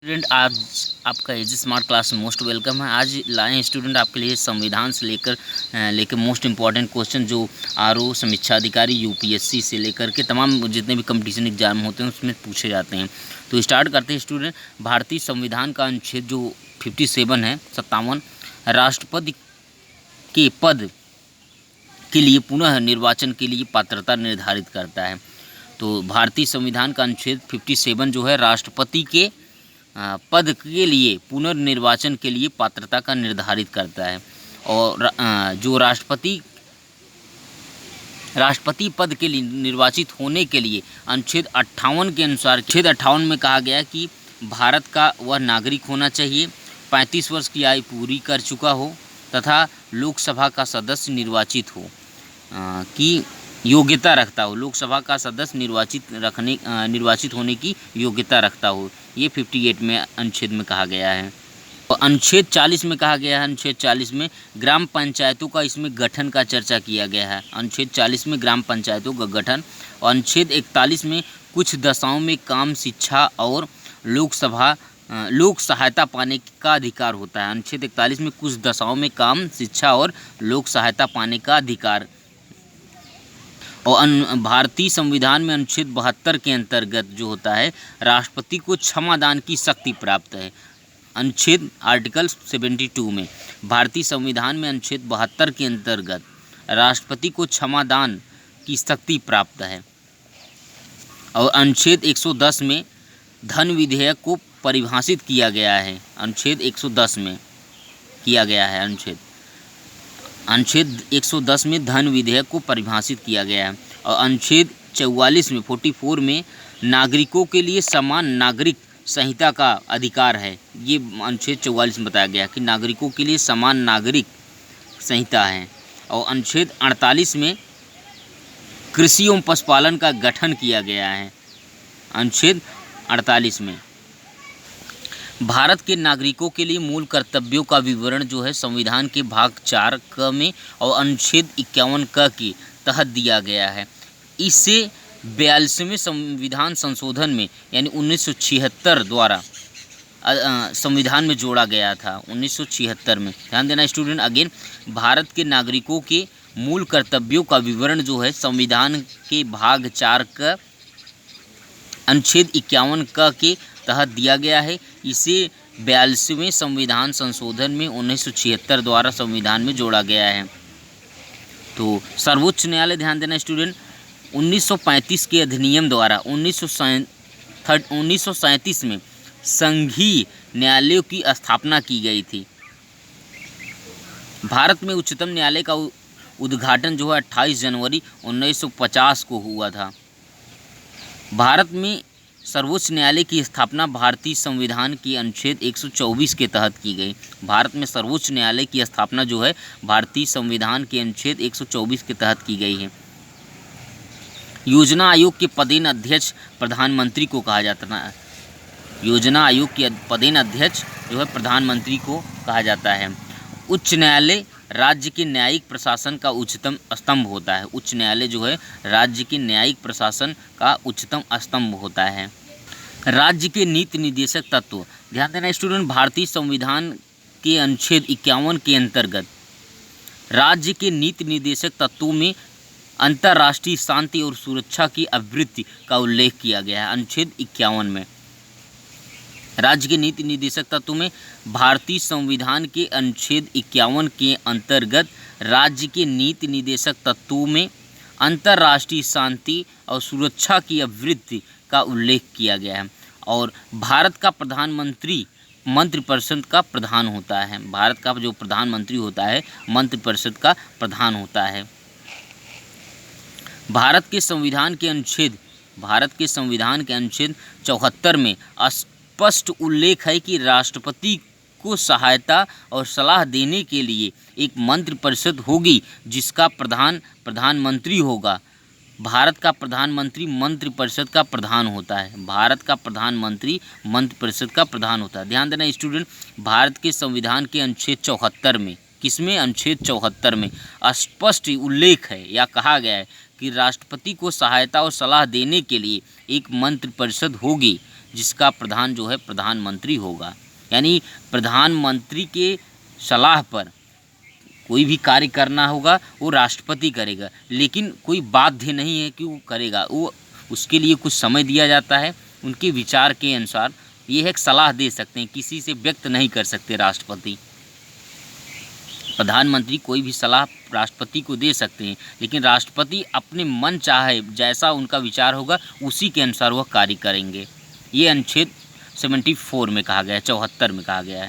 Student, आज आपका एजी smart class में मोस्ट वेलकम है। आज लाए हैं स्टूडेंट आपके लिए संविधान से लेकर मोस्ट इम्पॉर्टेंट क्वेश्चन जो आरओ समीक्षा अधिकारी यूपीएससी से लेकर के तमाम जितने भी कंपटीशन एग्जाम होते हैं उसमें पूछे जाते हैं। तो स्टार्ट करते हैं स्टूडेंट। भारतीय संविधान का अनुच्छेद जो 57 है 57 राष्ट्रपति के पद के लिए पुनः निर्वाचन के लिए पात्रता निर्धारित करता है। तो भारतीय संविधान का अनुच्छेद 57 जो है राष्ट्रपति के पद के लिए पुनर्निर्वाचन के लिए पात्रता का निर्धारित करता है। और जो राष्ट्रपति पद के लिए निर्वाचित होने के लिए अनुच्छेद 58 के अनुसार अनुच्छेद 58 में कहा गया कि भारत का वह नागरिक होना चाहिए, 35 वर्ष की आयु पूरी कर चुका हो तथा लोकसभा का सदस्य निर्वाचित हो की योग्यता रखता हो, लोकसभा का सदस्य निर्वाचित होने की योग्यता रखता हो। ये 58 में अनुच्छेद में कहा गया है। और अनुच्छेद 40 में कहा गया है, अनुच्छेद 40 में ग्राम पंचायतों का इसमें गठन का चर्चा किया गया है। अनुच्छेद 40 में ग्राम पंचायतों का गठन। और अनुच्छेद 41 में कुछ दशाओं में काम, शिक्षा और लोक सहायता पाने का अधिकार होता है। अनुच्छेद 41 में कुछ दशाओं में काम, शिक्षा और लोक सहायता पाने का अधिकार। और भारतीय संविधान में अनुच्छेद 72 के अंतर्गत जो होता है राष्ट्रपति को क्षमादान की शक्ति प्राप्त है। अनुच्छेद आर्टिकल 72 में भारतीय संविधान में अनुच्छेद 72 के अंतर्गत राष्ट्रपति को क्षमादान की शक्ति प्राप्त है। और अनुच्छेद 110 में धन विधेयक को परिभाषित किया गया है। अनुच्छेद 110 में किया गया है। अनुच्छेद 110 में धन विधेयक को परिभाषित किया गया है। और अनुच्छेद 44 में 44 में नागरिकों के लिए समान नागरिक संहिता का अधिकार है। ये अनुच्छेद 44 में बताया गया कि नागरिकों के लिए समान नागरिक संहिता है। और अनुच्छेद 48 में कृषि एवं पशुपालन का गठन किया गया है। अनुच्छेद 48 में भारत के नागरिकों के लिए मूल कर्तव्यों का विवरण जो है संविधान के भाग 4 क में और अनुच्छेद 51 क के तहत दिया गया है। इससे 42वें संविधान संशोधन में यानी 1976 द्वारा संविधान में जोड़ा गया था। 1976 में ध्यान देना स्टूडेंट। अगेन भारत के नागरिकों के मूल कर्तव्यों का विवरण जो है संविधान के भाग 4 क अनुच्छेद 51 क के तहत दिया गया है। इसे 42वें संविधान संशोधन में 1976 द्वारा संविधान में जोड़ा गया है। तो सर्वोच्च न्यायालय, ध्यान देना स्टूडेंट, 1935 के अधिनियम द्वारा 1937 में संघीय न्यायालयों की स्थापना की गई थी। भारत में उच्चतम न्यायालय का उद्घाटन जो है 28 जनवरी 1950 को हुआ था। भारत में सर्वोच्च न्यायालय की स्थापना भारतीय संविधान के अनुच्छेद 124 के तहत की गई। भारत में सर्वोच्च न्यायालय की स्थापना जो है भारतीय संविधान के अनुच्छेद 124 के तहत की गई है। योजना आयोग के पदेन अध्यक्ष प्रधानमंत्री को कहा जाता है। योजना आयोग के पदेन अध्यक्ष जो है प्रधानमंत्री को कहा जाता है। उच्च न्यायालय राज्य के न्यायिक प्रशासन का उच्चतम स्तंभ होता है। उच्च न्यायालय जो है राज्य के न्यायिक प्रशासन का उच्चतम स्तंभ होता है। राज्य के नीति निर्देशक तत्व, ध्यान देना स्टूडेंट, भारतीय संविधान के अनुच्छेद 51 के अंतर्गत राज्य के नीति निर्देशक तत्वों में अंतर्राष्ट्रीय शांति और सुरक्षा की अभिवृद्धि का उल्लेख किया गया है। अनुच्छेद 51 में राज्य के नीति निर्देशक तत्वों में भारतीय संविधान के अनुच्छेद 51 के अंतर्गत राज्य के नीति निर्देशक तत्वों में अंतर्राष्ट्रीय शांति और सुरक्षा की अभिवृद्धि का उल्लेख किया गया है। और भारत का प्रधानमंत्री मंत्रिपरिषद का प्रधान होता है। भारत का जो प्रधानमंत्री होता है मंत्रिपरिषद का प्रधान होता है। भारत के संविधान के अनुच्छेद 74 में स्पष्ट उल्लेख है कि राष्ट्रपति को सहायता और सलाह देने के लिए एक मंत्रिपरिषद होगी जिसका प्रधानमंत्री होगा। भारत का प्रधानमंत्री मंत्रिपरिषद का प्रधान होता है। भारत का प्रधानमंत्री मंत्रिपरिषद का प्रधान होता है। ध्यान देना स्टूडेंट, भारत के संविधान के अनुच्छेद 74 में, किसमें, अनुच्छेद 74 में स्पष्ट उल्लेख है या कहा गया है कि राष्ट्रपति को सहायता और सलाह देने के लिए एक मंत्रिपरिषद होगी जिसका प्रधान जो है प्रधानमंत्री होगा। यानी प्रधानमंत्री के सलाह पर कोई भी कार्य करना होगा वो राष्ट्रपति करेगा, लेकिन कोई बाध्य नहीं है कि वो करेगा, वो उसके लिए कुछ समय दिया जाता है, उनके विचार के अनुसार ये एक सलाह दे सकते हैं, किसी से व्यक्त नहीं कर सकते राष्ट्रपति। प्रधानमंत्री कोई भी सलाह राष्ट्रपति को दे सकते हैं, लेकिन राष्ट्रपति अपने मन चाहे जैसा उनका विचार होगा उसी के अनुसार वह कार्य करेंगे। ये अनुच्छेद 74 में कहा गया है, 74 में कहा गया है।